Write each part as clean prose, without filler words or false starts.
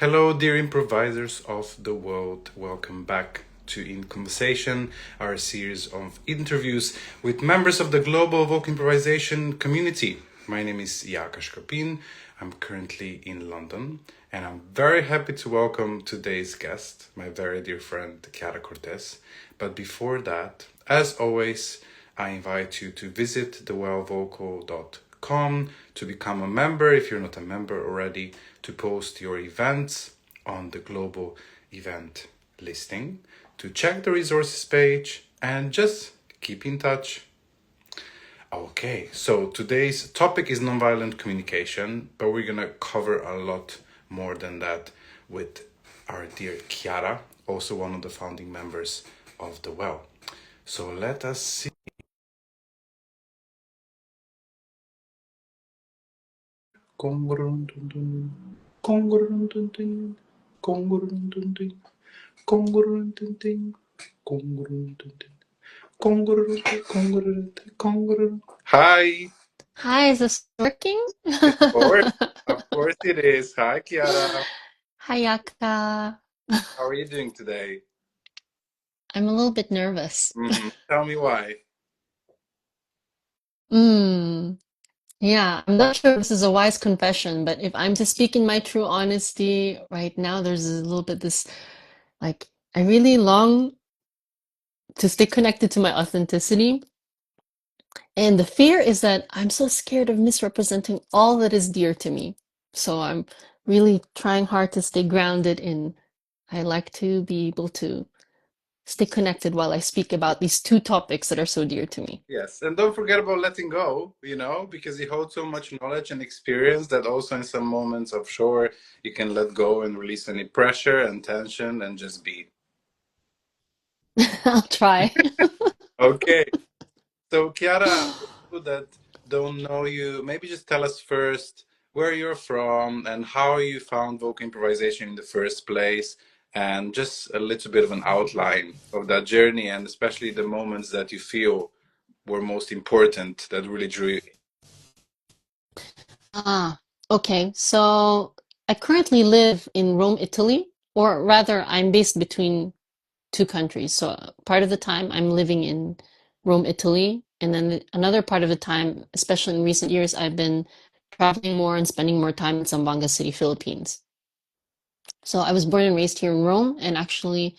Hello, dear improvisers of the world. Welcome back to In Conversation, our series of interviews with members of the global vocal improvisation community. My name is Jakaš Kopin. I'm currently in London, and I'm very happy to welcome today's guest, my very dear friend Chiara Cortez. But before that, as always, I invite you to visit thewellvocal.com to become a member if you're not a member already, to post your events on the global event listing, to check the resources page, and just keep in touch. Okay, so today's topic is nonviolent communication, but we're gonna cover a lot more than that with our dear Chiara, also one of the founding members of The Well. So let us see. Hi. Hi, is this working? Of course. Of course it is. Hi, Chiara. Hi, Yaka. How are you doing today? I'm a little bit nervous. Tell me why. Mm, yeah, I'm not sure if this is a wise confession, but if I'm to speak in my true honesty right now, there's a little bit this, like, I really long to stay connected to my authenticity. And the fear is that I'm so scared of misrepresenting all that is dear to me. So I'm really trying hard to stay grounded in, I like to be able to stay connected while I speak about these two topics that are so dear to me. Yes, and don't forget about letting go, because you hold so much knowledge and experience that also in some moments of sure you can let go and release any pressure and tension and just be. I'll try. Okay. So, Chiara, for people that don't know you, maybe just tell us first where you're from and how you found vocal improvisation in the first place, and just a little bit of an outline of that journey, and especially the moments that you feel were most important that really drew you. Ah, okay. So I currently live in Rome, Italy, or rather, I'm based between two countries. So part of the time I'm living in Rome, Italy, and then another part of the time, especially in recent years, I've been traveling more and spending more time in Zamboanga City, Philippines. So I was born and raised here in Rome, and actually, in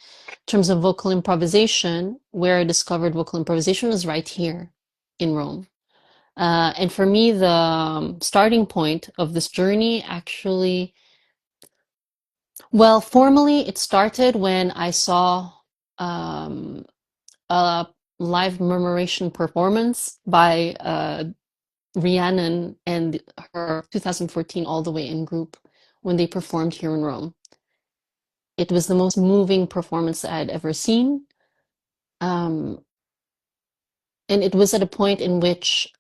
terms of vocal improvisation, where I discovered vocal improvisation was right here in Rome. And for me, the starting point of this journey actually, well, formally, it started when I saw um, a live murmuration performance by Rhiannon and her 2014 All the Way In group when they performed here in Rome. It was the most moving performance that I had ever seen. Um, and it was at a point in which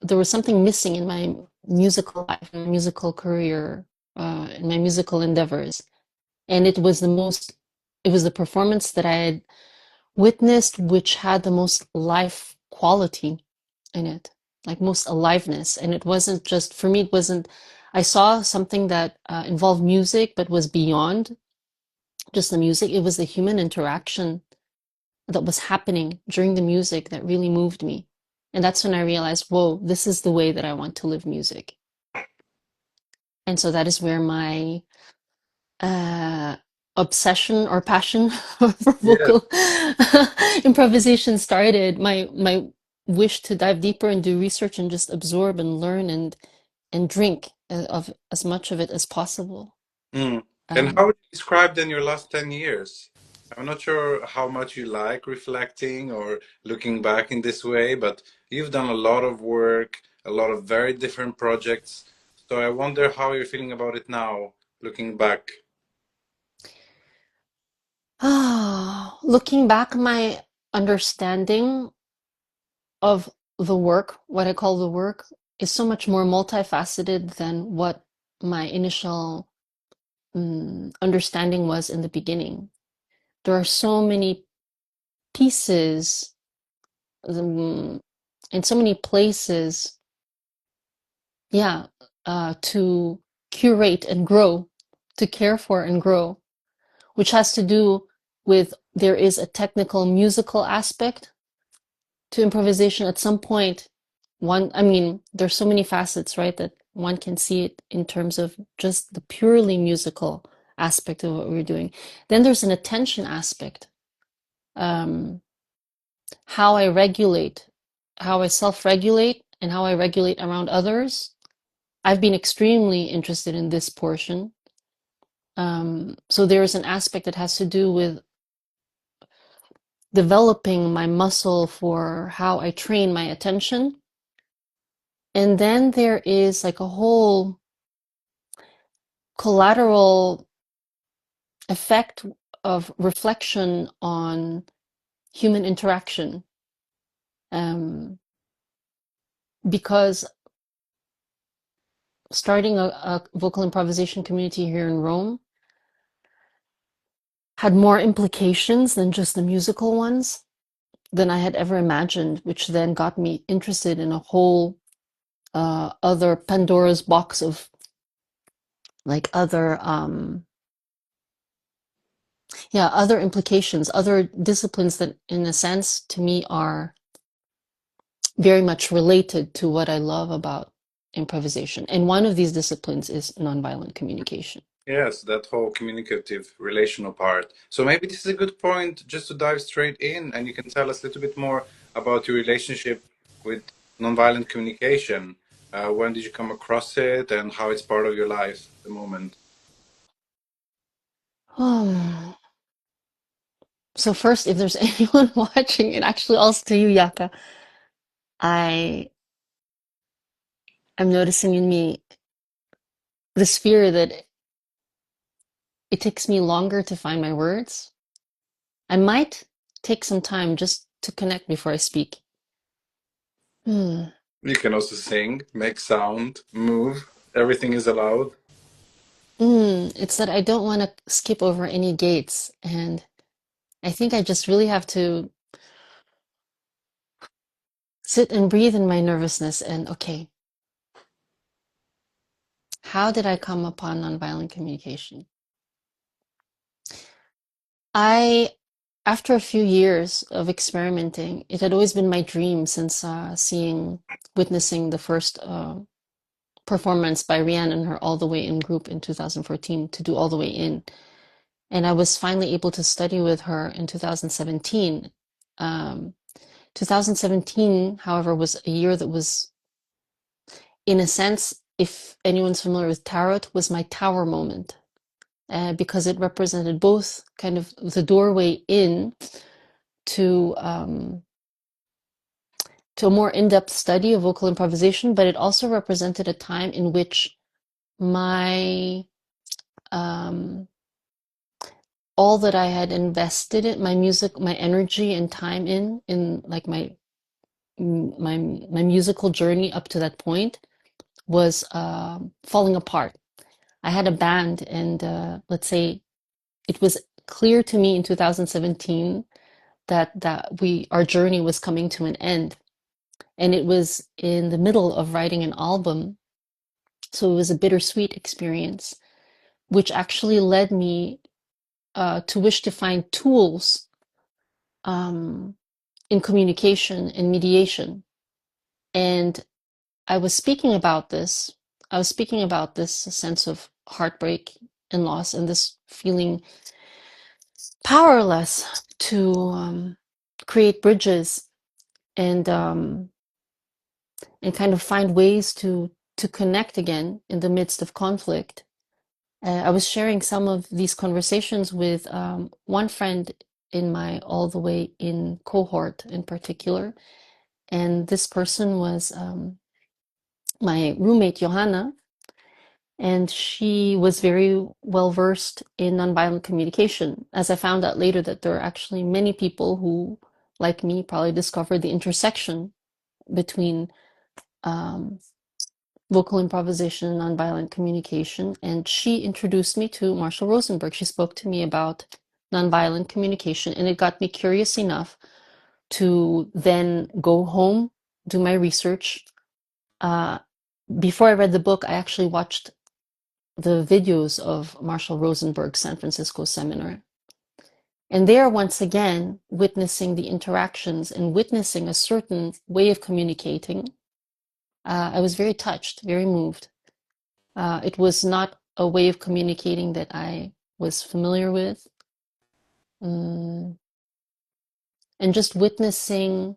there was something missing in my musical life, my musical career, in my musical endeavors. And it was the performance that I had witnessed which had the most life quality in it, like most aliveness. And it wasn't just, for me, it wasn't, I saw something that involved music, but was beyond just the music. It was the human interaction that was happening during the music that really moved me. And that's when I realized, whoa, this is the way that I want to live music. And so that is where my uh, obsession or passion for Yes. vocal improvisation started. My wish to dive deeper and do research and just absorb and learn and drink of as much of it as possible. Mm. And how Um, would you describe then your last 10 years? I'm not sure how much you like reflecting or looking back in this way, but you've done a lot of work, a lot of very different projects. So I wonder how you're feeling about it now, looking back. looking back, my understanding of the work, what I call the work, is so much more multifaceted than what my initial understanding was in the beginning. There are so many pieces in so many places, yeah, to curate and grow to care for and grow, which has to do with there is a technical musical aspect to improvisation at some point. I mean, there's so many facets, right, that one can see it in terms of just the purely musical aspect of what we're doing. Then there's an attention aspect, um, how I regulate, how I self-regulate, and how I regulate around others. I've been extremely interested in this portion. So there is an aspect that has to do with developing my muscle for how I train my attention. And then there is like a whole collateral effect of reflection on human interaction. Um, because starting a vocal improvisation community here in Rome had more implications than just the musical ones than I had ever imagined, which then got me interested in a whole other Pandora's box of like other implications, other disciplines that in a sense to me are very much related to what I love about improvisation. And one of these disciplines is nonviolent communication. Yes, that whole communicative relational part. So maybe this is a good point just to dive straight in, and you can tell us a little bit more about your relationship with nonviolent communication. When did you come across it, and how it's part of your life at the moment? So first, if there's anyone watching, and actually also to you, Yaka, I am noticing in me this fear that it takes me longer to find my words. I might take some time just to connect before I speak. Hmm. You can also sing, make sound, move. Everything is allowed. It's that I don't want to skip over any gates, and I think I just really have to sit and breathe in my nervousness and, okay, how did I come upon nonviolent communication? I, after a few years of experimenting, it had always been my dream since witnessing the first performance by Rihanna and her All the Way In group in 2014 to do All the Way In. And I was finally able to study with her in 2017. 2017, however, was a year that was, in a sense, if anyone's familiar with tarot, was my tower moment, because it represented both kind of the doorway in to um, to a more in-depth study of vocal improvisation, but it also represented a time in which my um, all that I had invested in my music, my energy and time in like my musical journey up to that point was falling apart. I had a band, and let's say it was clear to me in 2017 that our journey was coming to an end, and it was in the middle of writing an album, so it was a bittersweet experience, which actually led me to wish to find tools um, in communication and mediation. And I was speaking about this. I was speaking about this sense of heartbreak and loss, and this feeling powerless to create bridges and kind of find ways to connect again in the midst of conflict. I was sharing some of these conversations with one friend in my All the Way In cohort in particular, and this person was my roommate Johanna, and she was very well versed in nonviolent communication. As I found out later, that there are actually many people who, like me, probably discovered the intersection between um, vocal improvisation and nonviolent communication. And she introduced me to Marshall Rosenberg. She spoke to me about nonviolent communication, and it got me curious enough to then go home, do my research. Uh, Before I read the book, I actually watched the videos of Marshall Rosenberg's San Francisco seminar. And there, once again, witnessing the interactions and witnessing a certain way of communicating, I was very touched, very moved. It was not a way of communicating that I was familiar with. Mm, and just witnessing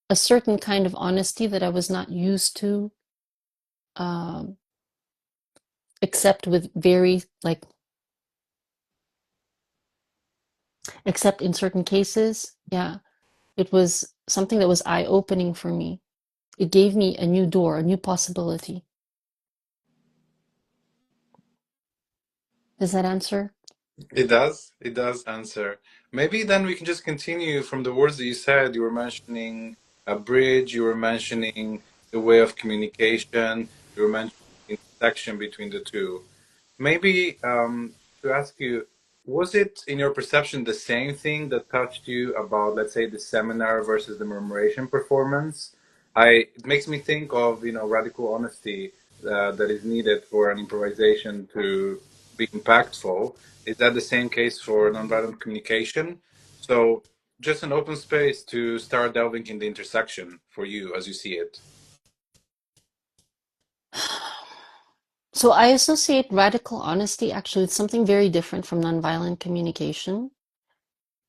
a certain kind of honesty that I was not used to, um, except with very, like, except in certain cases. Yeah, it was something that was eye-opening for me. It gave me a new door, a new possibility. Does that answer? It does. It does answer. Maybe then we can just continue from the words that you said. You were mentioning a bridge, you were mentioning the way of communication, you were mentioning the intersection between the two. Maybe to ask you, was it in your perception the same thing that touched you about, let's say, the seminar versus the murmuration performance? It makes me think of, radical honesty that is needed for an improvisation to be impactful. Is that the same case for nonviolent communication? So just an open space to start delving in the intersection for you as you see it. So I associate radical honesty actually with something very different from nonviolent communication.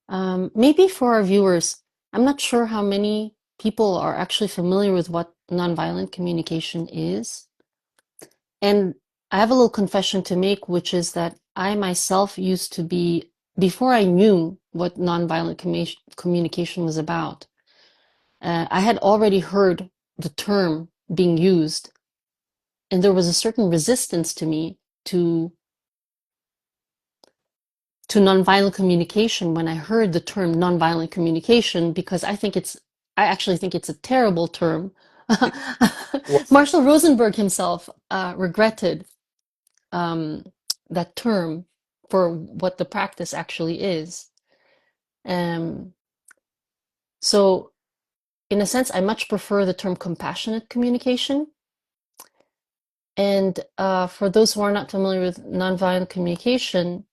Maybe for our viewers, I'm not sure how many people are actually familiar with what nonviolent communication is. And I have a little confession to make, which is that I myself used to be, before I knew what nonviolent communication was about, I had already heard the term being used, and there was a certain resistance to me to nonviolent communication when I heard the term nonviolent communication, because I actually think it's a terrible term. Well, Marshall Rosenberg himself regretted um, that term for what the practice actually is. Um, so, in a sense, I much prefer the term compassionate communication. And for those who are not familiar with nonviolent communication,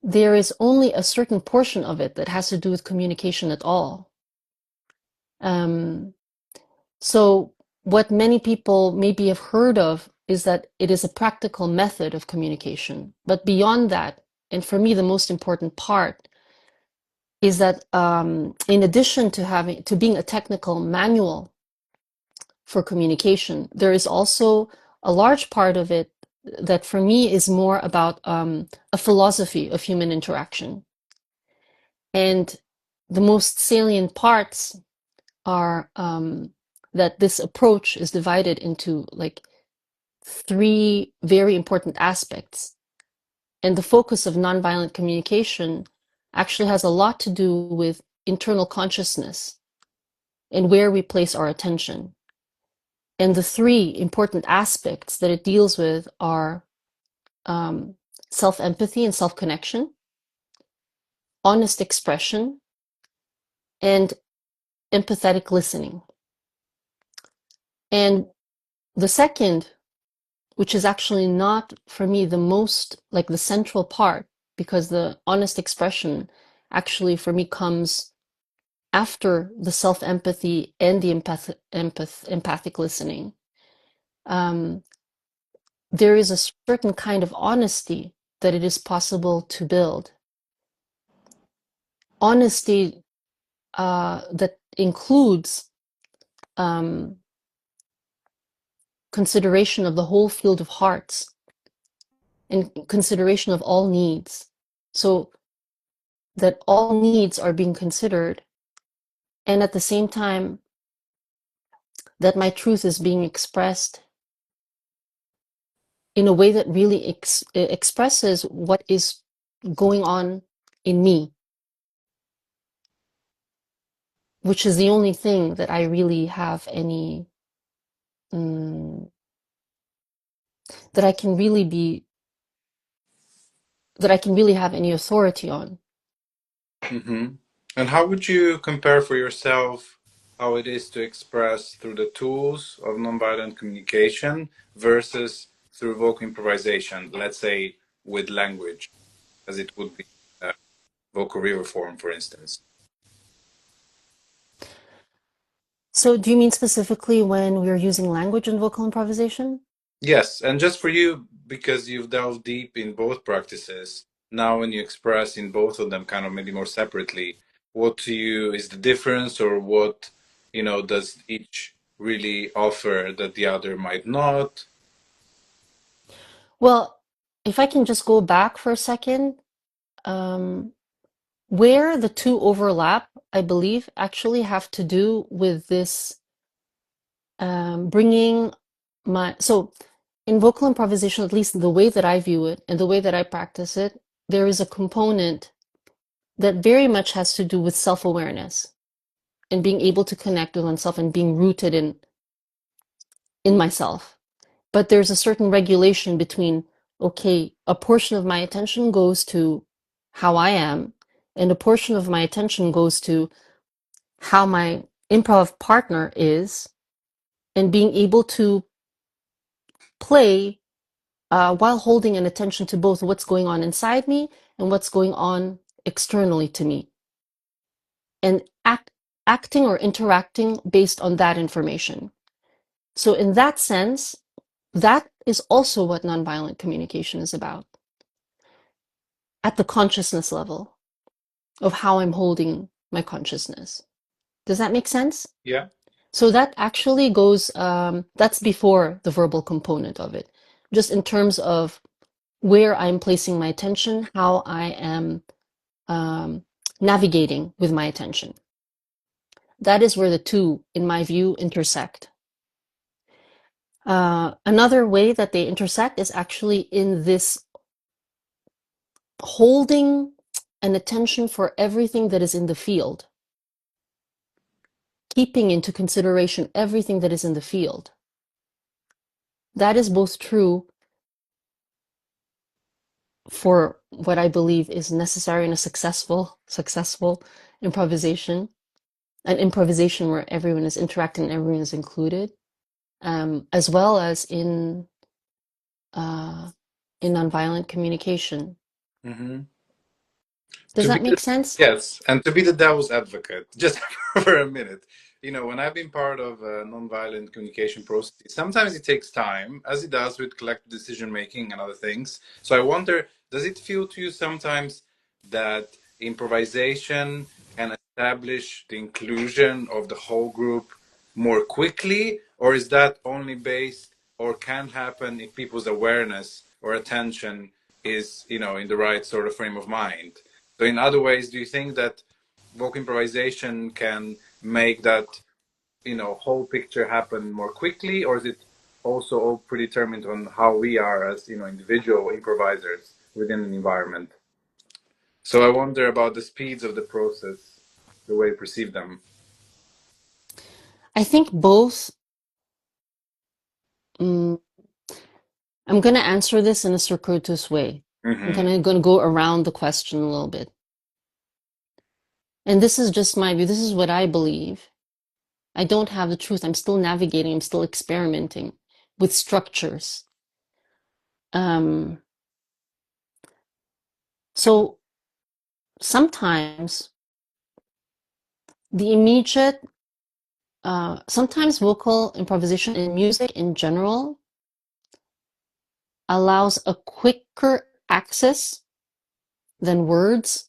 there is only a certain portion of it that has to do with communication at all. Um, so, what many people maybe have heard of is that it is a practical method of communication. But beyond that, and for me, the most important part is that in addition to being a technical manual for communication, there is also a large part of it that for me is more about a philosophy of human interaction. And the most salient parts are that this approach is divided into like three very important aspects. And the focus of nonviolent communication actually has a lot to do with internal consciousness and where we place our attention. And the three important aspects that it deals with are self-empathy and self-connection, honest expression, and empathetic listening. And the second, which is actually not for me the most like the central part, because the honest expression actually for me comes after the self-empathy and the empathic listening. Um, there is a certain kind of honesty that it is possible to build. Honesty that includes um, consideration of the whole field of hearts and consideration of all needs. So that all needs are being considered, and at the same time, that my truth is being expressed in a way that really expresses what is going on in me, which is the only thing that I really have any, um, that I can really be, that I can really have any authority on. and how would you compare for yourself how it is to express through the tools of nonviolent communication versus through vocal improvisation, let's say with language, as it would be vocal river form, for instance. So do you mean specifically when we are using language in vocal improvisation? Yes, and just for you, because you've delved deep in both practices, now when you express in both of them kind of maybe more separately, what to you is the difference, or what, does each really offer that the other might not? Well, if I can just go back for a second, um, where the two overlap, I believe, actually have to do with this bringing so in vocal improvisation, at least the way that I view it and the way that I practice it, there is a component that very much has to do with self-awareness and being able to connect with oneself and being rooted in myself. But there's a certain regulation between, okay, a portion of my attention goes to how I am, and a portion of my attention goes to how my improv partner is, and being able to play while holding an attention to both what's going on inside me and what's going on externally to me, and acting or interacting based on that information. So, in that sense, that is also what nonviolent communication is about at the consciousness level of how I'm holding my consciousness. Does that make sense? Yeah. So that actually goes, that's before the verbal component of it, just in terms of where I'm placing my attention, how I am navigating with my attention. That is where the two, in my view, intersect. Another way that they intersect is actually in this holding an attention for everything that is in the field, keeping into consideration everything that is in the field. That is both true for what I believe is necessary in a successful improvisation, an improvisation where everyone is interacting and everyone is included, as well as uh, in nonviolent communication. Hmm. Does To be that make sense? yes, and to be the devil's advocate, just for a minute, when I've been part of a nonviolent communication process, sometimes it takes time, as it does with collective decision making and other things. So I wonder, does it feel to you sometimes that improvisation can establish the inclusion of the whole group more quickly, or is that only based or can happen if people's awareness or attention is, in the right sort of frame of mind? So in other ways, do you think that vocal improvisation can make that, whole picture happen more quickly, or is it also all predetermined on how we are as, individual improvisers within an environment? So I wonder about the speeds of the process, the way you perceive them. I think both. mm, I'm going to answer this in a circuitous way. I'm Hmm. going to go around the question a little bit. And this is just my view. This is what I believe. I don't have the truth. I'm still navigating. I'm still experimenting with structures. Um, so sometimes the immediate, sometimes vocal improvisation in music in general allows a quicker access than words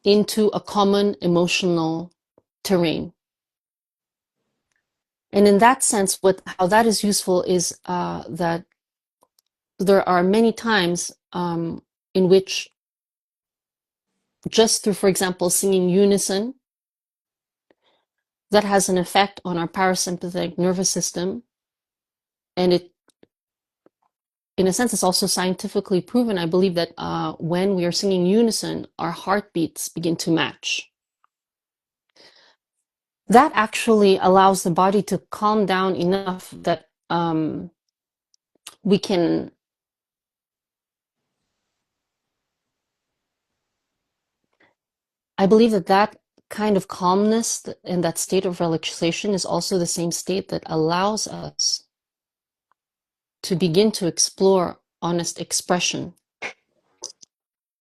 into a common emotional terrain. And in that sense, how that is useful is that there are many times in which just through, for example, singing unison, that has an effect on our parasympathetic nervous system. And it, in a sense, it's also scientifically proven. I believe that when we are singing unison, our heartbeats begin to match. That actually allows the body to calm down enough that we can, I believe that that kind of calmness and that state of relaxation is also the same state that allows us to begin to explore honest expression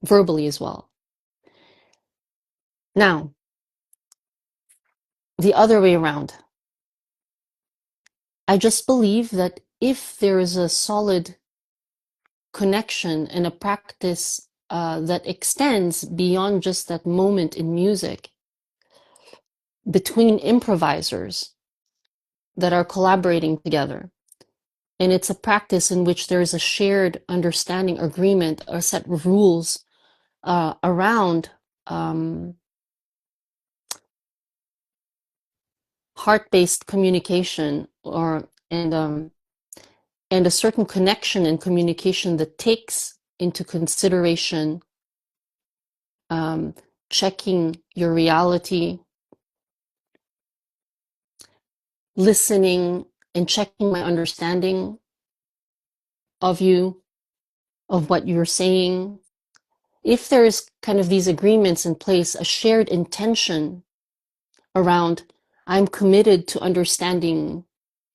verbally as well. Now, the other way around. I just believe that if there is a solid connection and a practice that extends beyond just that moment in music between improvisers that are collaborating together, and it's a practice in which there is a shared understanding, agreement, or set of rules around heart-based communication, and a certain connection and communication that takes into consideration checking your reality, listening and checking my understanding of you, of what you're saying. If there is kind of these agreements in place, a shared intention around, I'm committed to understanding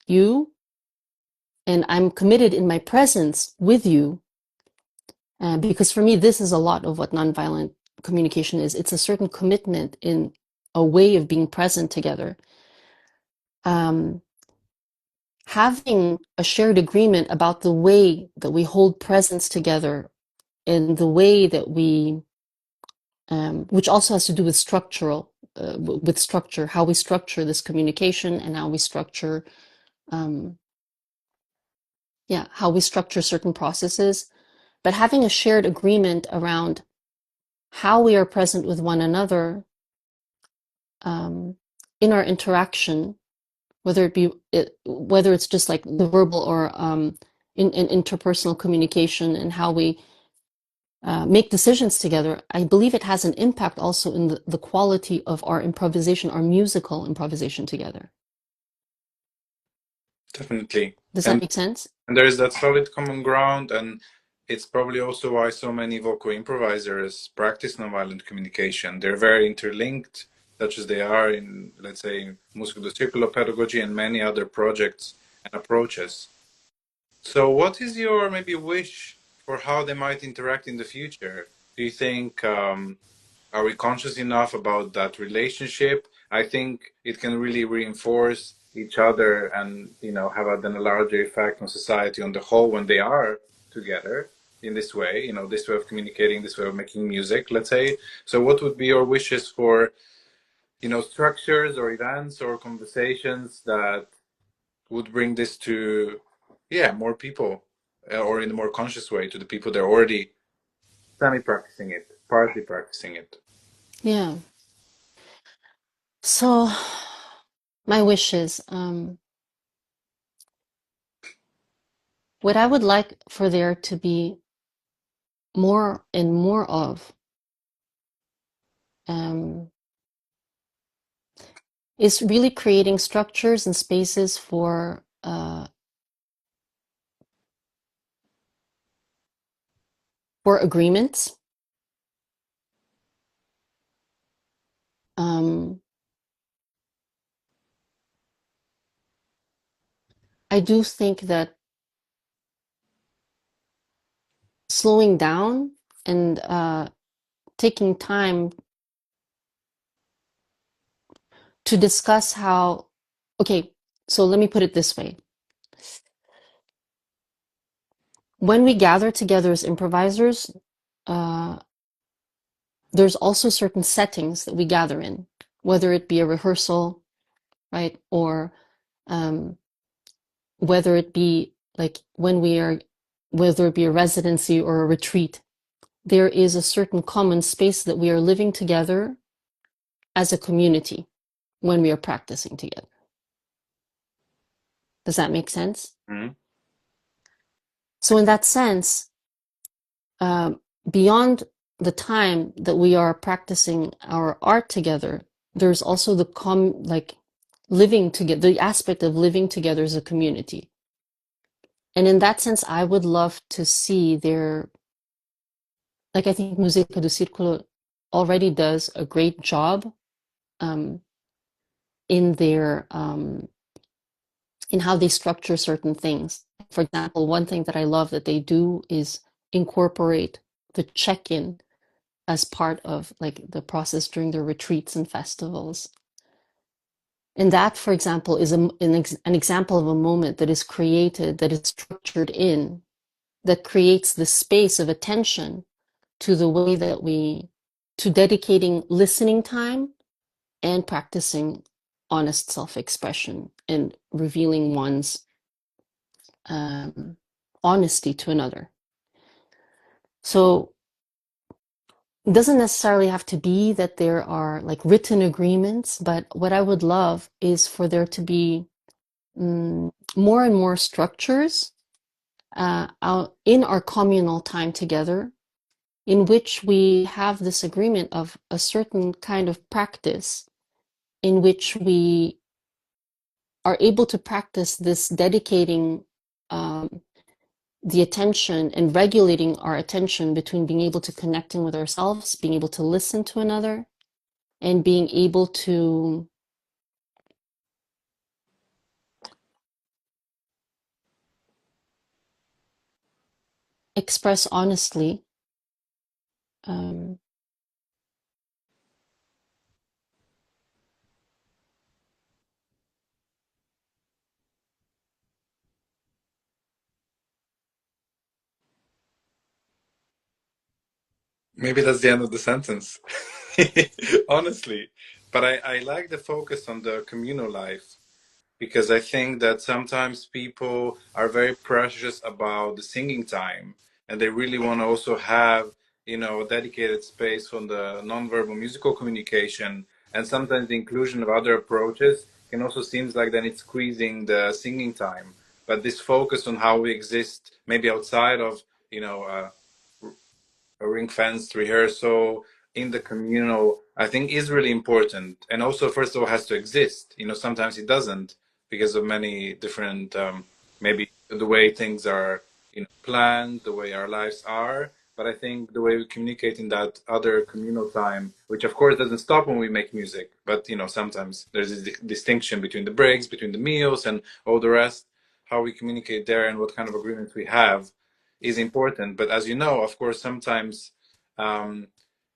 you, and I'm committed in my presence with you, because for me, this is a lot of what nonviolent communication is. It's a certain commitment in a way of being present together. Having a shared agreement about the way that we hold presence together and the way that we, which also has to do with with structure, how we structure this communication and how we structure, how we structure certain processes. But having a shared agreement around how we are present with one another in our interaction, whether it's just like the verbal or in interpersonal communication, and how we make decisions together, I believe it has an impact also in the quality of our improvisation, our musical improvisation together. Definitely. Does that make sense? And there is that solid common ground, and it's probably also why so many vocal improvisers practice nonviolent communication. They're very interlinked, such as they are in, let's say, musical do circulo pedagogy and many other projects and approaches. So, what is your maybe wish for how they might interact in the future? Do you think are we conscious enough about that relationship? I think it can really reinforce each other and have then a larger effect on society on the whole when they are together in this way, this way of communicating, this way of making music, let's say. So what would be your wishes for structures or events or conversations that would bring this to more people, or in a more conscious way to the people that are already semi-practicing it, partly practicing it? Yeah. So my wish is, what I would like for there to be more and more of is really creating structures and spaces for agreements. I do think that slowing down and taking time to discuss how, okay, so let me put it this way. When we gather together as improvisers, there's also certain settings that we gather in, whether it be a rehearsal, right? Or whether it be like whether it be a residency or a retreat, there is a certain common space that we are living together as a community when we are practicing together. Does that make sense? Mm-hmm. So in that sense, beyond the time that we are practicing our art together, there's also living together, the aspect of living together as a community. And in that sense, I would love to see I think Musica do Circolo already does a great job um, in their in how they structure certain things. For example, one thing that I love that they do is incorporate the check-in as part of like the process during their retreats and festivals. And that, for example, is an example of a moment that is created, that is structured in, that creates the space of attention to the way that to dedicating listening time and practicing honest self-expression and revealing one's um, honesty to another. So it doesn't necessarily have to be that there are like written agreements, but what I would love is for there to be more and more structures in our communal time together in which we have this agreement of a certain kind of practice in which we are able to practice this dedicating the attention and regulating our attention between being able to connect in with ourselves, being able to listen to another, and being able to express honestly. Um, Maybe that's the end of the sentence. Honestly. But I like the focus on the communal life because I think that sometimes people are very precious about the singing time and they really want to also have, a dedicated space for the nonverbal musical communication. And sometimes the inclusion of other approaches can also seems like then it's squeezing the singing time. But this focus on how we exist, maybe outside of, you know, uh, a ring fenced rehearsal in the communal, I think is really important. And also, first of all, has to exist. Sometimes it doesn't because of many different, maybe the way things are, planned, the way our lives are. But I think the way we communicate in that other communal time, which of course doesn't stop when we make music, but sometimes there's this distinction between the breaks, between the meals, and all the rest. How we communicate there and what kind of agreements we have is important. But as you know, of course, sometimes um,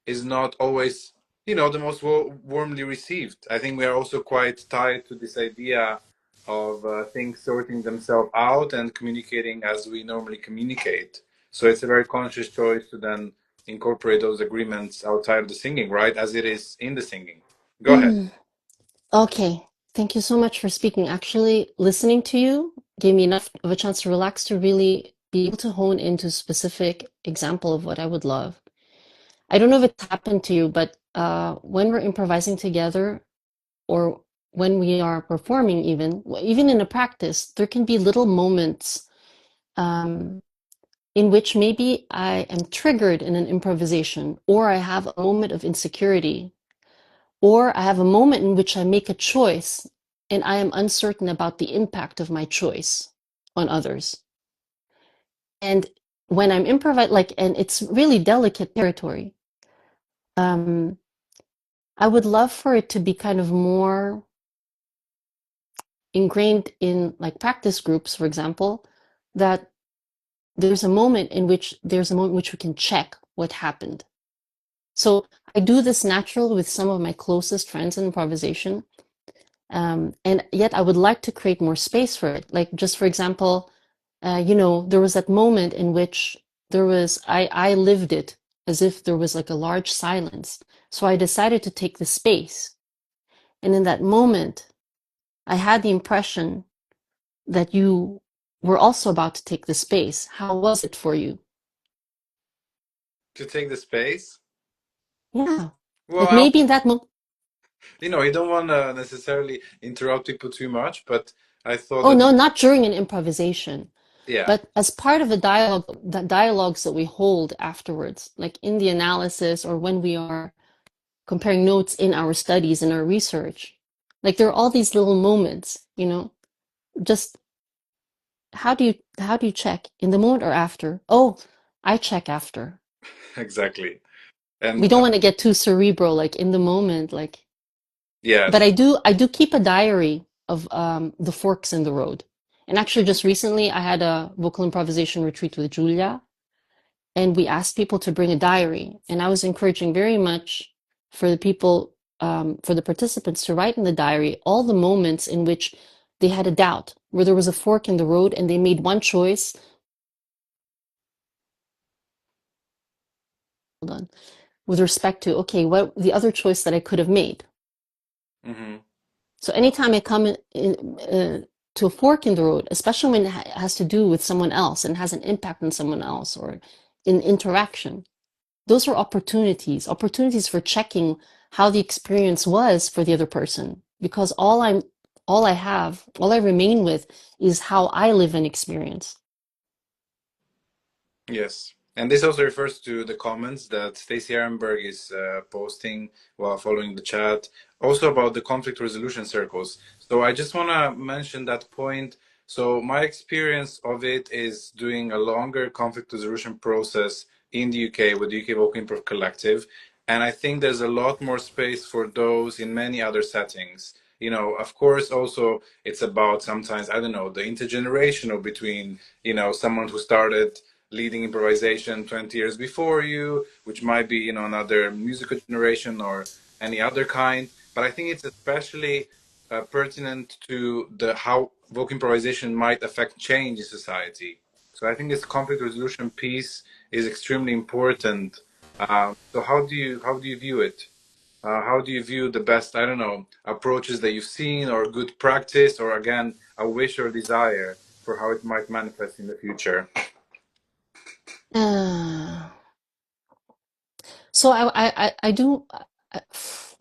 is not always, the most warmly received. I think we are also quite tied to this idea of things sorting themselves out and communicating as we normally communicate. So it's a very conscious choice to then incorporate those agreements outside of the singing, right? As it is in the singing. Go ahead. mm, okay, thank you so much for speaking. Actually, listening to you gave me enough of a chance to relax to really be able to hone into a specific example of what I would love. I don't know if it's happened to you, but when we're improvising together or when we are performing even in a practice, there can be little moments um, in which maybe I am triggered in an improvisation, or I have a moment of insecurity, or I have a moment in which I make a choice and I am uncertain about the impact of my choice on others. And when I'm improvising, and it's really delicate territory, um, I would love for it to be kind of more ingrained in like practice groups, for example, that there's a moment in which we can check what happened. So I do this naturally with some of my closest friends in improvisation. And yet I would like to create more space for it. Like just for example, there was that moment in which I lived it as if there was like a large silence. So I decided to take the space. And in that moment, I had the impression that you were also about to take the space. How was it for you? To take the space. Yeah. Like Well, maybe in that moment, you don't want to necessarily interrupt people too much, but I thought oh that, no, not during an improvisation, yeah, but as part of the dialogues that we hold afterwards, like in the analysis or when we are comparing notes in our studies and our research. Like there are all these little moments, just how do you check in the moment or after? Oh, I check after. exactly. We And don't want to get too cerebral, like in the moment, like Yes. But I do keep a diary of the forks in the road. And actually, just recently, I had a vocal improvisation retreat with Julia, and we asked people to bring a diary. And I was encouraging very much for the people, for the participants to write in the diary all the moments in which they had a doubt, where there was a fork in the road and they made one choice. Hold on. With respect to, okay, what the other choice that I could have made. Hmm. So anytime I come to a fork in the road, especially when it has to do with someone else and has an impact on someone else or in interaction, those are opportunities for checking how the experience was for the other person. Because all I remain with is how I live an experience. Yes. And this also refers to the comments that Stacey Ehrenberg is posting while following the chat, also about the conflict resolution circles. So I just want to mention that point. So my experience of it is doing a longer conflict resolution process in the UK with the UK Vocal Improv Collective. And I think there's a lot more space for those in many other settings. You know, of course, also it's about sometimes, I don't know, the intergenerational between, you know, someone who started leading improvisation 20 years before you, which might be, you know, another musical generation or any other kind. But I think it's especially pertinent to the how vocal improvisation might affect change in society. So I think this conflict resolution piece is extremely important. So how do you view it? How do you view the best, I don't know, approaches that you've seen, or good practice, or again, a wish or desire for how it might manifest in the future? Uh, so I do, uh,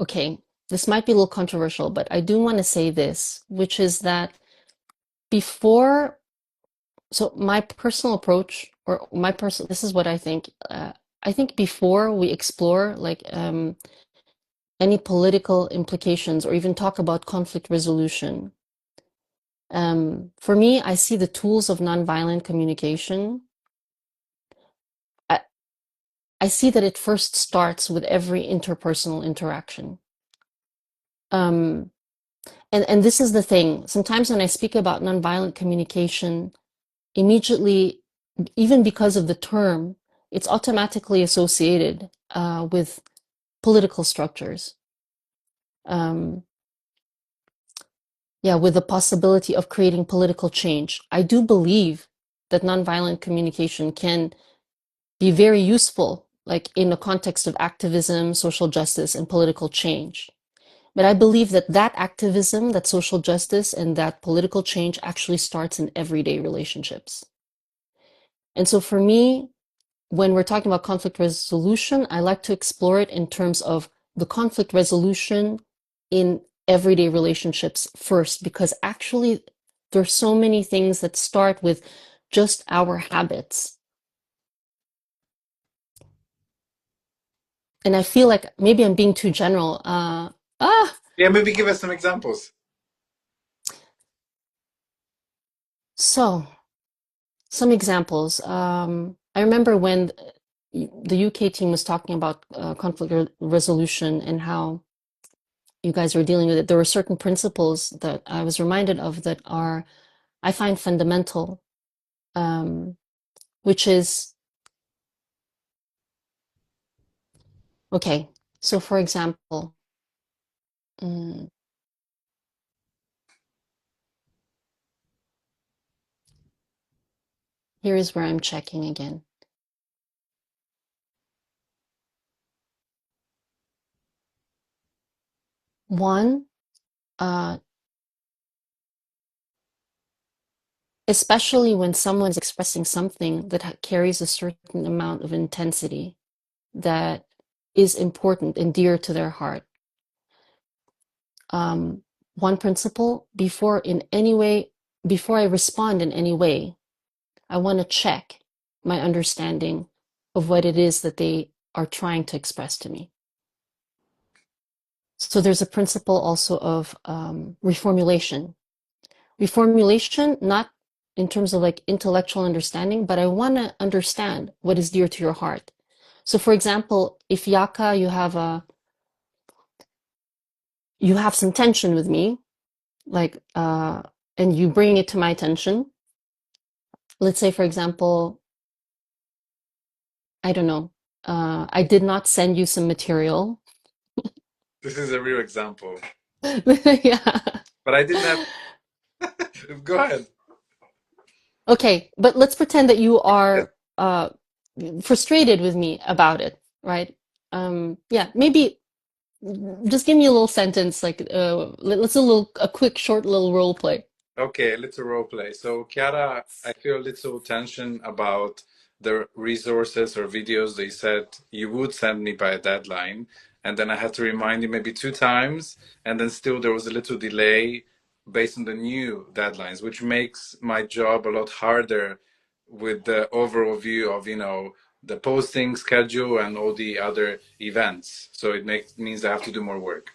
okay, this might be a little controversial, but I do want to say this, which is that before, so my personal approach, or my personal, this is what I think. I think before we explore like any political implications or even talk about conflict resolution, for me, I see the tools of nonviolent communication. I, I see that it first starts with every interpersonal interaction. Um, and this is the thing. Sometimes when I speak about nonviolent communication, immediately, even because of the term, it's automatically associated with political structures. Um, yeah, with the possibility of creating political change. I do believe that nonviolent communication can be very useful, like in the context of activism, social justice, and political change. But I believe that that activism, that social justice, and that political change actually starts in everyday relationships. And so for me, when we're talking about conflict resolution, I like to explore it in terms of the conflict resolution in everyday relationships first, because actually there's so many things that start with just our habits. And I feel like maybe I'm being too general. Yeah, maybe give us some examples. So some examples. I remember when the UK team was talking about conflict resolution and how you guys were dealing with it. There were certain principles that I was reminded of that are, I find fundamental, um, which is, okay, so for example, mm, here is where I'm checking again. One, uh, especially when someone's expressing something that carries a certain amount of intensity that is important and dear to their heart. Um, one principle, before I respond in any way, I want to check my understanding of what it is that they are trying to express to me. So there's a principle also of reformulation. Reformulation, not in terms of like intellectual understanding, but I want to understand what is dear to your heart. So for example, if Yaka, you have some tension with me, like, and you bring it to my attention. Let's say, for example, I don't know, I did not send you some material. This is a real example, Yeah. but I didn't have. Go ahead. Okay, but let's pretend that you Yes. are frustrated with me about it, right? Yeah, maybe just give me a little sentence, like let's a quick, short little role play. Okay, little role play. So, Chiara, I feel a little tension about the resources or videos they said you would send me by a deadline. And then I had to remind you maybe two times. And then still there was a little delay based on the new deadlines, which makes my job a lot harder with the overall view of, the posting schedule and all the other events. So it means I have to do more work.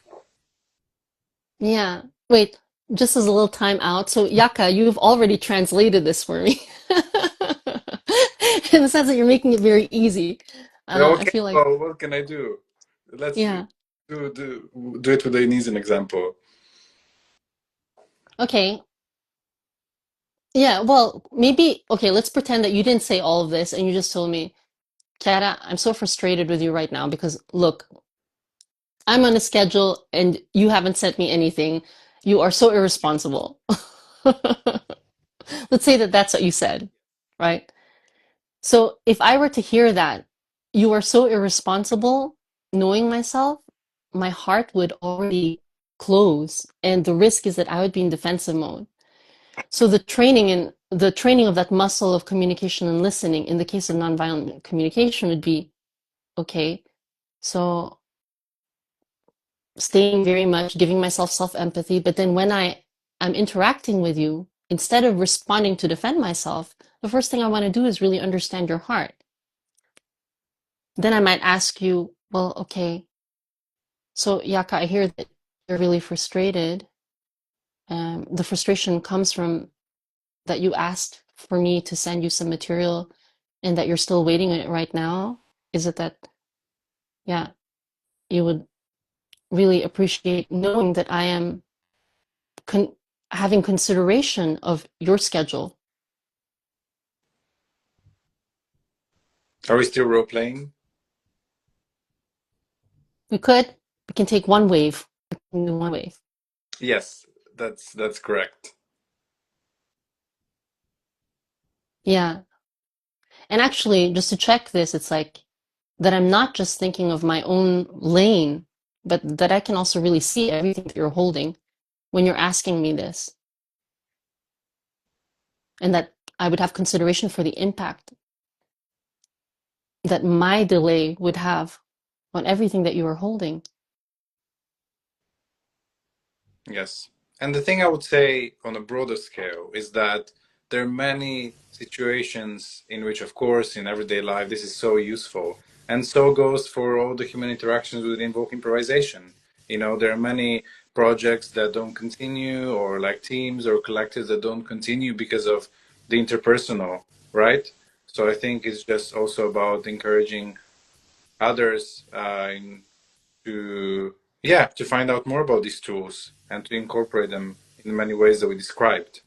Yeah. Wait, just as a little time out. So, Yaka, you've already translated this for me. In the sense that you're making it very easy. I Okay, feel like, well, what can I do? Let's yeah. do it with an easy example. Okay. Yeah, well, maybe, okay, let's pretend that you didn't say all of this and you just told me, Chiara, I'm so frustrated with you right now because look, I'm on a schedule and you haven't sent me anything. You are so irresponsible. Let's say that that's what you said, right? So if I were to hear that, you are so irresponsible, knowing myself, my heart would already close. And the risk is that I would be in defensive mode. So the training of that muscle of communication and listening in the case of nonviolent communication would be, okay, so staying very much, giving myself self-empathy, but then when I'm interacting with you, instead of responding to defend myself, the first thing I want to do is really understand your heart. Then I might ask you, well, okay, so Yaka, I hear that you're really frustrated. The frustration comes from that you asked for me to send you some material and that you're still waiting on it right now? Is it that, yeah, you would really appreciate knowing that I am con having consideration of your schedule? Are we still role playing? We could, we can take one wave. We can do one wave. Yes, that's correct. Yeah. And actually, just to check this, it's like that I'm not just thinking of my own lane, but that I can also really see everything that you're holding when you're asking me this, and that I would have consideration for the impact that my delay would have on everything that you are holding. Yes. And the thing I would say on a broader scale is that there are many situations in which, of course, in everyday life, this is so useful. And so goes for all the human interactions within invoke improvisation. There are many projects that don't continue, or like teams or collectives that don't continue because of the interpersonal, right? So I think it's just also about encouraging others to to find out more about these tools and to incorporate them in many ways that we described.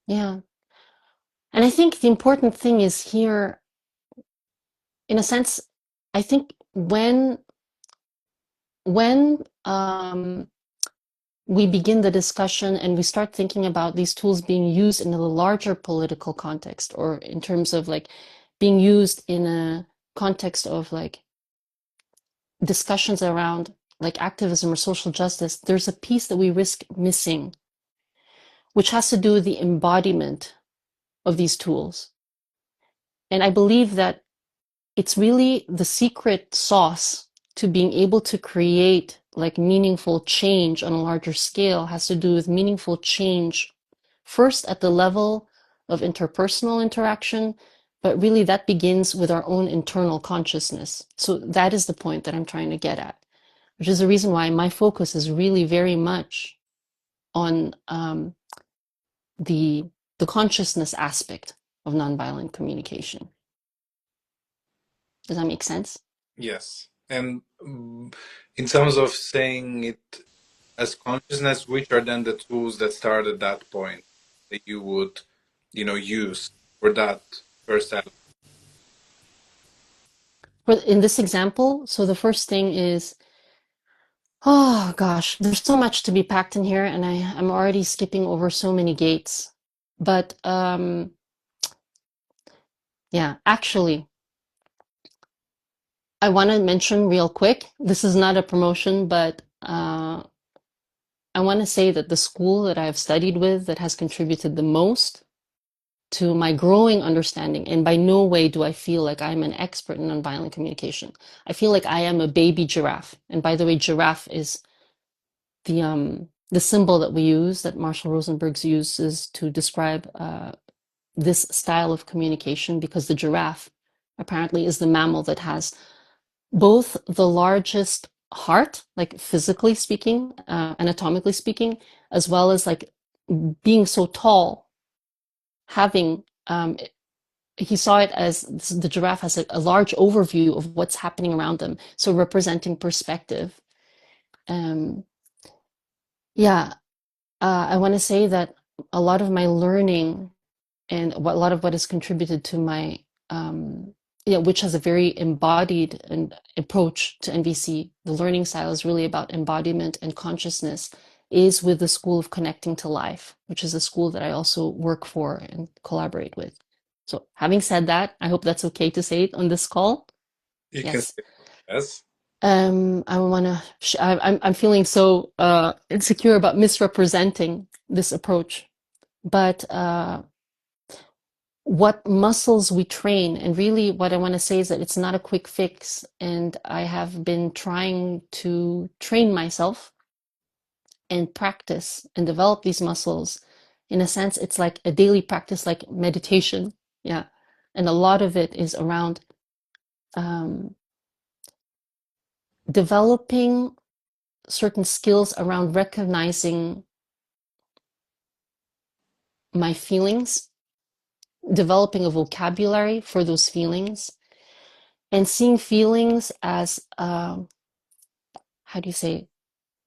Yeah. And I think the important thing is here, in a sense, I think when we begin the discussion and we start thinking about these tools being used in a larger political context, or in terms of like being used in a context of like discussions around like activism or social justice, there's a piece that we risk missing, which has to do with the embodiment of these tools. And I believe that it's really the secret sauce to being able to create like meaningful change on a larger scale has to do with meaningful change first at the level of interpersonal interaction, but really that begins with our own internal consciousness. So that is the point that I'm trying to get at, which is the reason why my focus is really very much on the the consciousness aspect of nonviolent communication. Does that make sense? Yes. And in terms of saying it as consciousness, which are then the tools that start at that point that you would, use for that first element? In this example, so the first thing is, oh gosh, there's so much to be packed in here, and I'm already skipping over so many gates. But yeah, actually, I want to mention real quick, this is not a promotion, but I want to say that the school that I have studied with that has contributed the most to my growing understanding, and by no way do I feel like I'm an expert in nonviolent communication. I feel like I am a baby giraffe. And by the way, giraffe is the symbol that we use, that Marshall Rosenberg uses to describe this style of communication, because the giraffe apparently is the mammal that has both the largest heart, like physically speaking, anatomically speaking, as well as like being so tall, having he saw it as the giraffe has a large overview of what's happening around them, so representing perspective. Um, yeah, I want to say that a lot of my learning and a lot of what has contributed to my yeah, which has a very embodied and approach to NVC. The learning style is really about embodiment and consciousness, is with the School of Connecting to Life, which is a school that I also work for and collaborate with. So having said that, I hope that's okay to say it on this call. You can Yes. say yes. I want to, I'm feeling so insecure about misrepresenting this approach, but what muscles we train. And really, what I want to say is that it's not a quick fix. And I have been trying to train myself and practice and develop these muscles. In a sense, it's like a daily practice, like meditation. Yeah. And a lot of it is around um, developing certain skills around recognizing my feelings, developing a vocabulary for those feelings, and seeing feelings as, how do you say,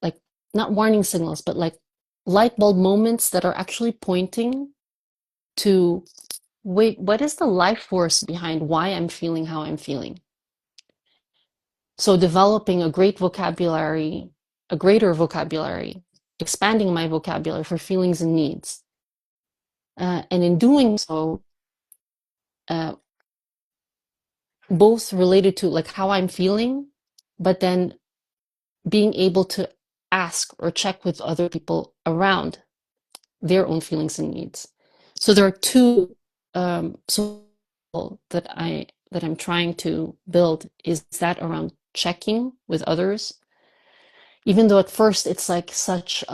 like not warning signals, but like light bulb moments that are actually pointing to, wait, what is the life force behind why I'm feeling how I'm feeling? So developing a great vocabulary, a greater vocabulary, expanding my vocabulary for feelings and needs. And in doing so, uh, both related to like how I'm feeling, but then being able to ask or check with other people around their own feelings and needs. So there are two so that I'm trying to build, is that around checking with others, even though at first it's like such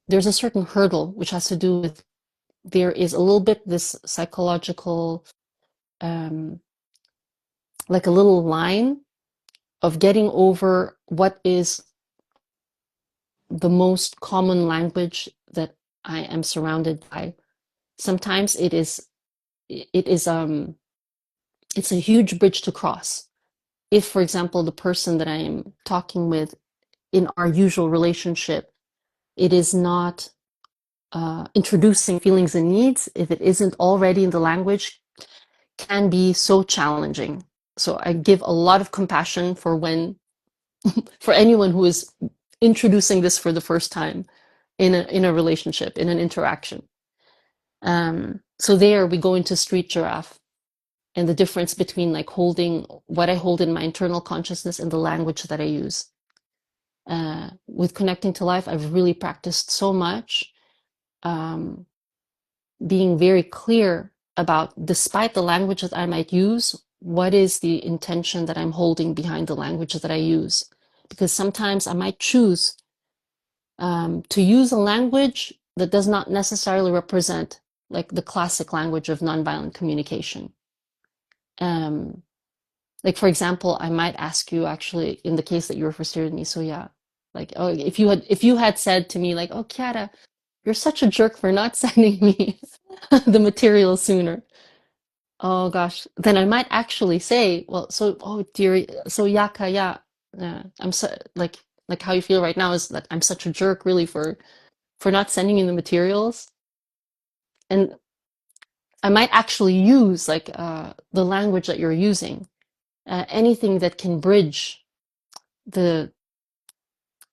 there's a certain hurdle which has to do with, there is a little bit this psychological um, like a little line of getting over what is the most common language that I am surrounded by. Sometimes it is it's a huge bridge to cross. If, for example, the person that I am talking with in our usual relationship, it is not introducing feelings and needs, if it isn't already in the language, can be so challenging. So I give a lot of compassion for when, for anyone who is introducing this for the first time in a relationship, in an interaction. So there we go into street giraffe, and the difference between like holding what I hold in my internal consciousness and the language that I use. With connecting to life, I've really practiced so much, um, being very clear about, despite the language that I might use, what is the intention that I'm holding behind the language that I use. Because sometimes I might choose to use a language that does not necessarily represent like the classic language of nonviolent communication. Um, like for example, I might ask you, actually, in the case that you were frustrated with me, so yeah, like, oh, if you had said to me like, oh, Kiara, you're such a jerk for not sending me the material sooner. oh gosh, then I might actually say, well, so oh dear, so yaka yeah, I'm so like how you feel right now is that I'm such a jerk really for not sending you the materials, and I might actually use like the language that you're using, anything that can bridge the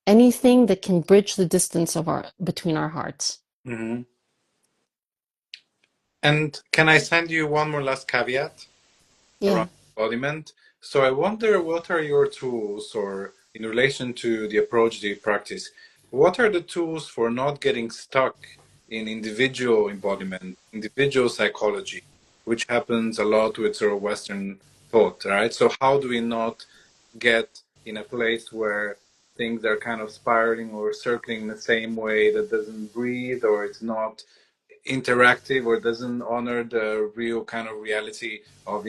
anything that can bridge the distance of our between our hearts. Hmm. And can I send you one more last caveat around Yeah. embodiment? So I wonder what are your tools, or in relation to the approach that you practice, what are the tools for not getting stuck in individual embodiment, individual psychology, which happens a lot with sort of Western thought, right? So how do we not get in a place where things are kind of spiraling or circling the same way, that doesn't breathe, or it's not interactive, or doesn't honor the real kind of reality of,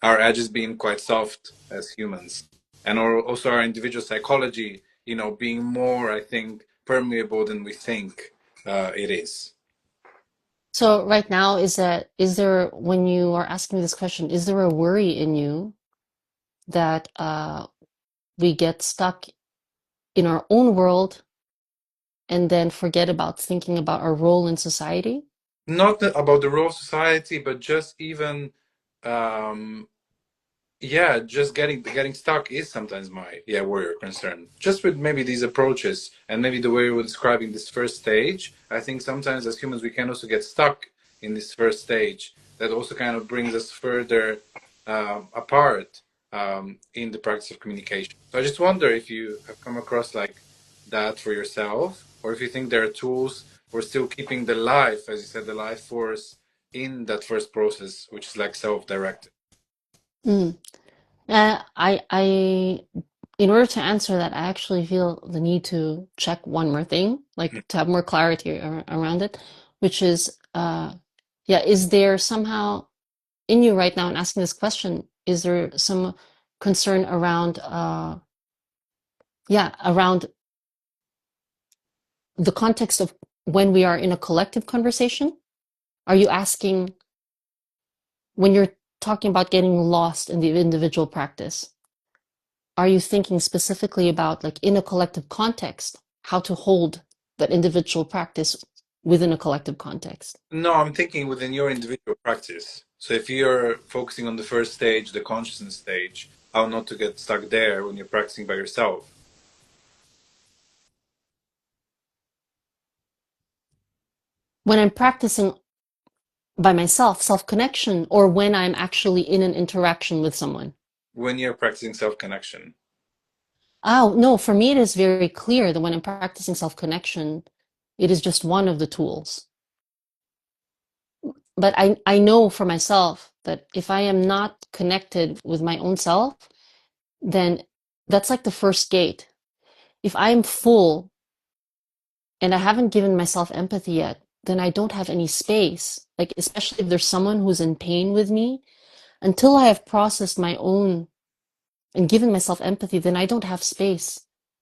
our edges being quite soft as humans, and also our individual psychology, being more, I think, permeable than we think it is. So right now, is there when you are asking me this question, is there a worry in you that we get stuck in our own world and then forget about thinking about our role in society? Not about the role of society, but just even um, yeah, just getting stuck is sometimes my worry or concern. Just with maybe these approaches and maybe the way we're describing this first stage, I think sometimes as humans we can also get stuck in this first stage. That also kind of brings us further apart in the practice of communication. So I just wonder if you have come across like that for yourself, or if you think there are tools for still keeping the life, as you said, the life force in that first process, which is like self-directed. Mm. In order to answer that, I actually feel the need to check one more thing, like to have more clarity around it, which is, yeah, is there somehow in you right now in asking this question, is there some concern around, yeah, around the context of when we are in a collective conversation? Are you asking when you're talking about getting lost in the individual practice? Are you thinking specifically about, like, in a collective context, how to hold that individual practice within a collective context? No, I'm thinking within your individual practice. So if you're focusing on the first stage, the consciousness stage, how not to get stuck there when you're practicing by yourself. When I'm practicing by myself, self connection, or when I'm actually in an interaction with someone? When you're practicing self-connection. Oh, no, for me, it is very clear that when I'm practicing self connection, it is just one of the tools. But I know for myself that if I am not connected with my own self, then that's like the first gate. If I'm full and I haven't given myself empathy yet, then I don't have any space. Like, especially if there's someone who's in pain with me, until I have processed my own and given myself empathy, then I don't have space.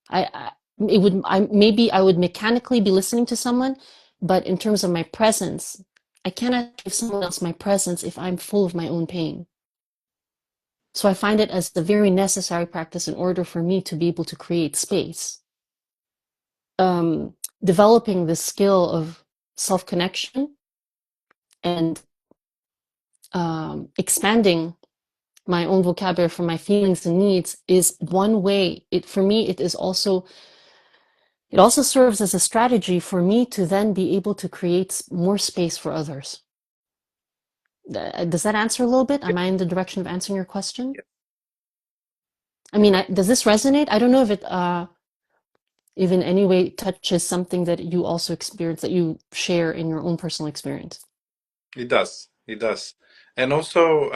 I it would I maybe I would mechanically be listening to someone, but in terms of my presence, I cannot give someone else my presence if I'm full of my own pain. So I find it as the very necessary practice in order for me to be able to create space. Um, Developing the skill of self-connection and expanding my own vocabulary for my feelings and needs is one way. It for me, it also serves as a strategy for me to then be able to create more space for others. Does that answer a little bit? Am I in the direction of answering your question? Yeah, I mean, does this resonate? I don't know if it if in any way touches something that you also experience, that you share in your own personal experience. it does. It does. And also,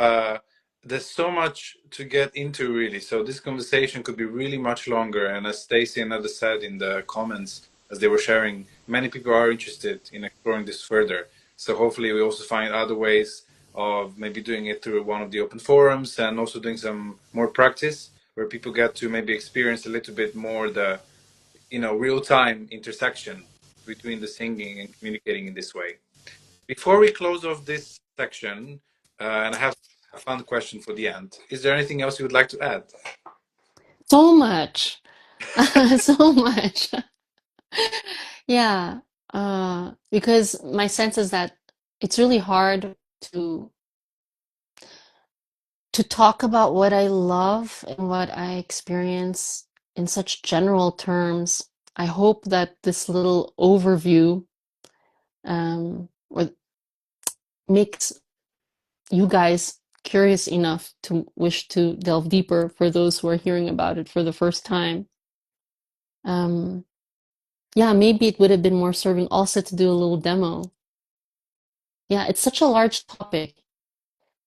there's so much to get into, really. So this conversation could be really much longer. And as Stacy and others said in the comments, as they were sharing, many people are interested in exploring this further. So hopefully we also find other ways of maybe doing it through one of the open forums, and also doing some more practice where people get to maybe experience a little bit more the, real-time intersection between the singing and communicating in this way. Before we close off this section, And I have a fun question for the end. Is there anything else you would like to add? So much. So much. Yeah. Because my sense is that it's really hard to talk about what I love and what I experience in such general terms. I hope that this little overview or makes you guys curious enough to wish to delve deeper for those who are hearing about it for the first time. Um, yeah, maybe it would have been more serving also to do a little demo. Yeah, it's such a large topic.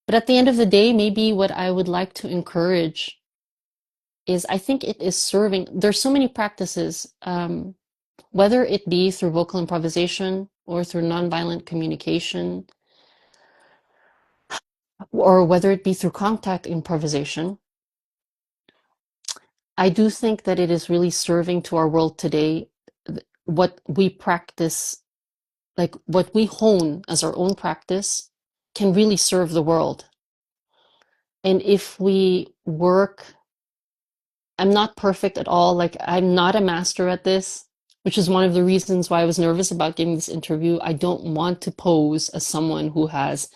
But at the end of the day, maybe what I would like to encourage is I think it is serving. There's so many practices, whether it be through vocal improvisation or through nonviolent communication, or whether it be through contact improvisation. I do think that it is really serving to our world today. What we practice, like what we hone as our own practice, can really serve the world. And if we work, I'm not perfect at all. Like, I'm not a master at this, which is one of the reasons why I was nervous about giving this interview. I don't want to pose as someone who has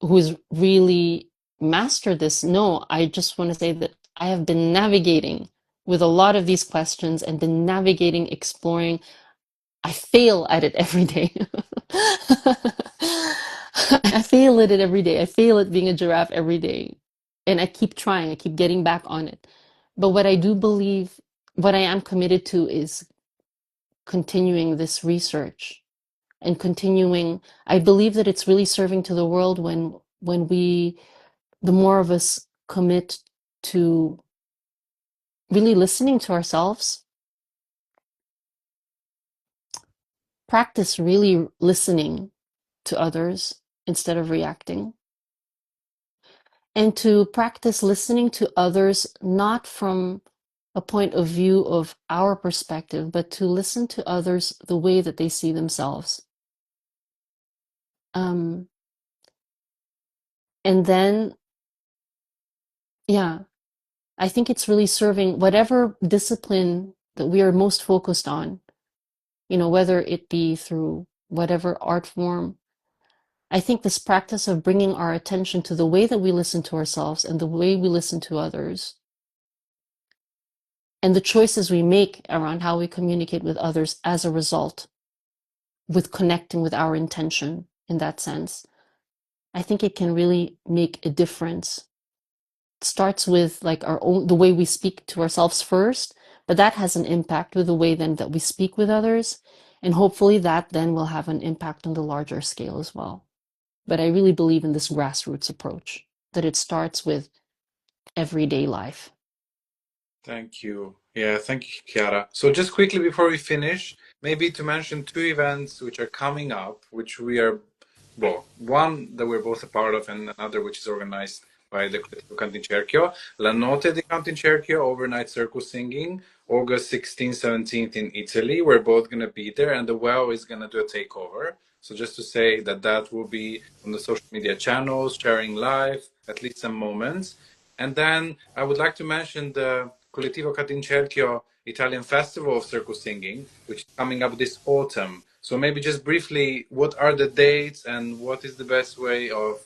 who's really mastered this. No, I just want to say that I have been navigating with a lot of these questions and been navigating, exploring. I fail at it every day. I fail at it every day. I fail at being a giraffe every day. And I keep trying, I keep getting back on it. But what I do believe, what I am committed to is continuing this research and continuing. I believe that it's really serving to the world when the more of us commit to really listening to ourselves, practice really listening to others instead of reacting, and to practice listening to others not from a point of view of our perspective, but to listen to others the way that they see themselves. Um, and then, yeah, I think it's really serving whatever discipline that we are most focused on, whether it be through whatever art form. I think this practice of bringing our attention to the way that we listen to ourselves and the way we listen to others and the choices we make around how we communicate with others as a result, with connecting with our intention in that sense, I think it can really make a difference. It starts with like the way we speak to ourselves first, but that has an impact with the way then that we speak with others. And hopefully that then will have an impact on the larger scale as well. But I really believe in this grassroots approach, that it starts with everyday life. Thank you. Yeah, thank you, Chiara. So just quickly before we finish, maybe to mention two events which are coming up, which we are, well, one that we're both a part of and another which is organized by the Collettivo Cantincerchio. La Notte di Cantincerchio, overnight circus singing, August 16th, 17th in Italy. We're both going to be there and the WOW is going to do a takeover. So just to say that that will be on the social media channels, sharing live, at least some moments. And then I would like to mention the Collettivo Catincerchio Italian Festival of Circus Singing, which is coming up this autumn. So maybe just briefly, what are the dates and what is the best way of,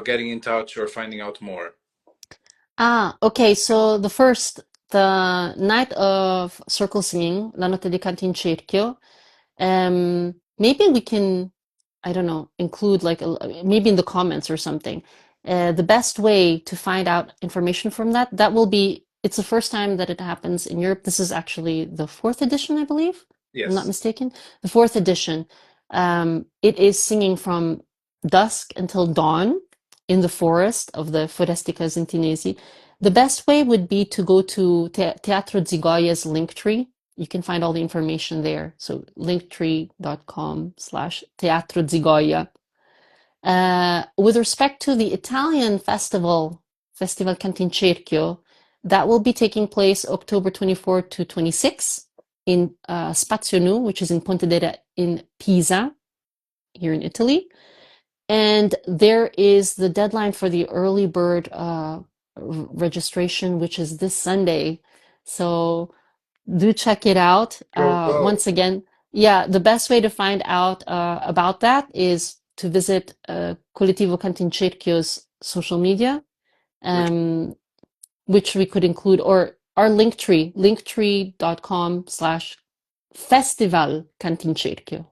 getting in touch or finding out more? Okay. So the night of circle singing, La Notte di Cantincerchio, maybe we can, I don't know, include like maybe in the comments or something. The best way to find out information from that will be, it's the first time that it happens in Europe. This is actually the fourth edition, I believe, if I'm not Yes. mistaken. The fourth edition. It is singing from dusk until dawn in the forest of the Forestica Zintinesi. The best way would be to go to Teatro Zigoia's link tree. You can find all the information there. So linktree.com/Teatro Zigoia. With respect to the Italian Festival Cantincerchio, that will be taking place October 24 to 26 in Spazio Nu, which is in Pontedera in Pisa, here in Italy. And there is the deadline for the early bird registration, which is this Sunday. So do check it out. Go, go. Once again, yeah, the best way to find out about that is to visit Collettivo Cantincerchio's social media, Which um, which we could include, or our Linktree, linktree.com/festival Cantincerchio.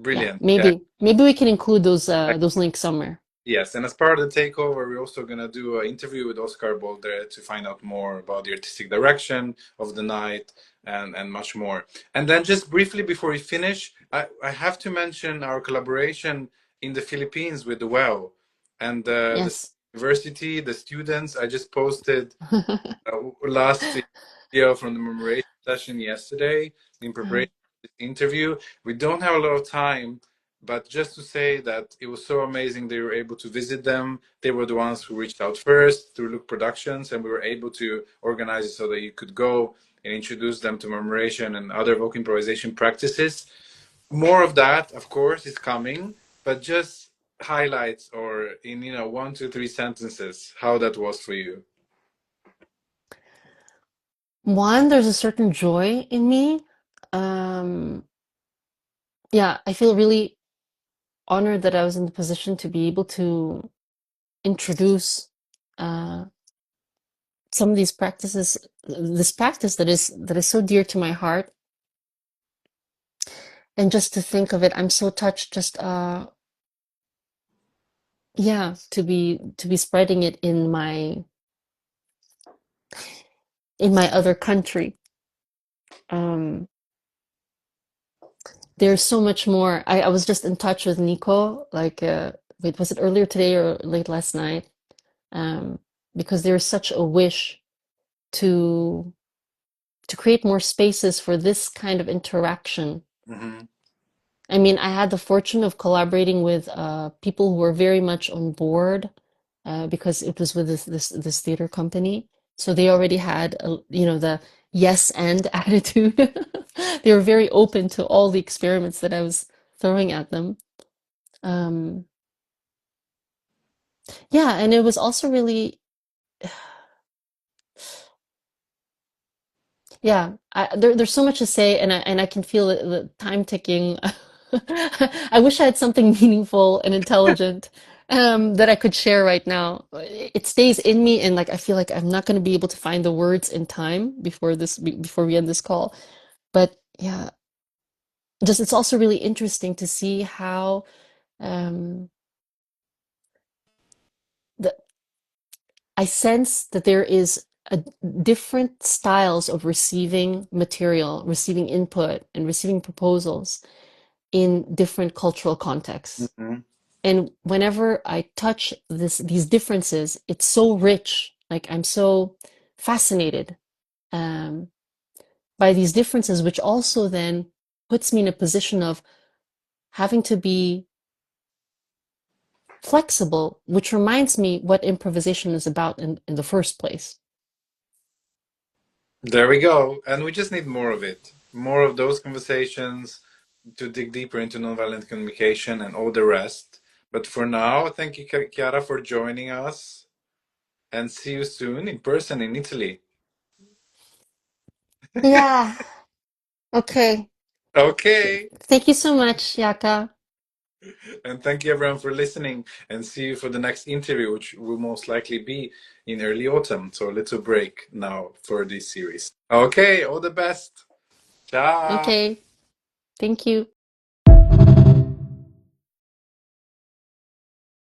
Yeah, brilliant. Yeah. maybe we can include those links somewhere. Yes, and as part of the takeover, we're also going to do an interview with Oscar Bolder to find out more about the artistic direction of the night and much more. And then just briefly before we finish, I have to mention our collaboration in the Philippines with the WELL and the Yes. university, the students. I just posted last video from the memorization session yesterday in preparation for this interview. We don't have a lot of time, but just to say that it was so amazing they were able to visit them. They were the ones who reached out first through Look Productions, and we were able to organize it so that you could go and introduce them to memorization and other vocal improvisation practices. More of that, of course, is coming, but just highlights or in 1, 2, 3 sentences how that was for you. One, there's a certain joy in me. Um, yeah, I feel really honored that I was in the position to be able to introduce uh, some of these practices, this practice that is so dear to my heart. And just to think of it, I'm so touched. Just yeah, to be spreading it in my other country. Um, there's so much more. I was just in touch with Nico, like wait, was it earlier today or late last night? Um, because there's such a wish to to create more spaces for this kind of interaction. Hmm. I mean, I had the fortune of collaborating with people who were very much on board because it was with this theater company. So they already had, the yes and attitude. They were very open to all the experiments that I was throwing at them. Um, yeah, and it was also really, yeah, there's so much to say, and I can feel the time ticking. I wish I had something meaningful and intelligent that I could share right now. It stays in me, and like I feel like I'm not going to be able to find the words in time before we end this call. But yeah, just it's also really interesting to see how um, the I sense that there is a different styles of receiving material, receiving input, and receiving proposals in different cultural contexts. Hmm. And whenever I touch these differences, it's so rich. Like I'm so fascinated um, by these differences, which also then puts me in a position of having to be flexible, which reminds me what improvisation is about in the first place. There we go. And we just need more of it. More of those conversations to dig deeper into nonviolent communication and all the rest. But for now, thank you, Chiara, for joining us and see you soon in person in Italy. Yeah. Okay. Okay. Thank you so much, Yaka. And thank you, everyone, for listening. And see you for the next interview, which will most likely be in early autumn. So a little break now for this series. Okay. All the best. Ciao. Okay. Thank you.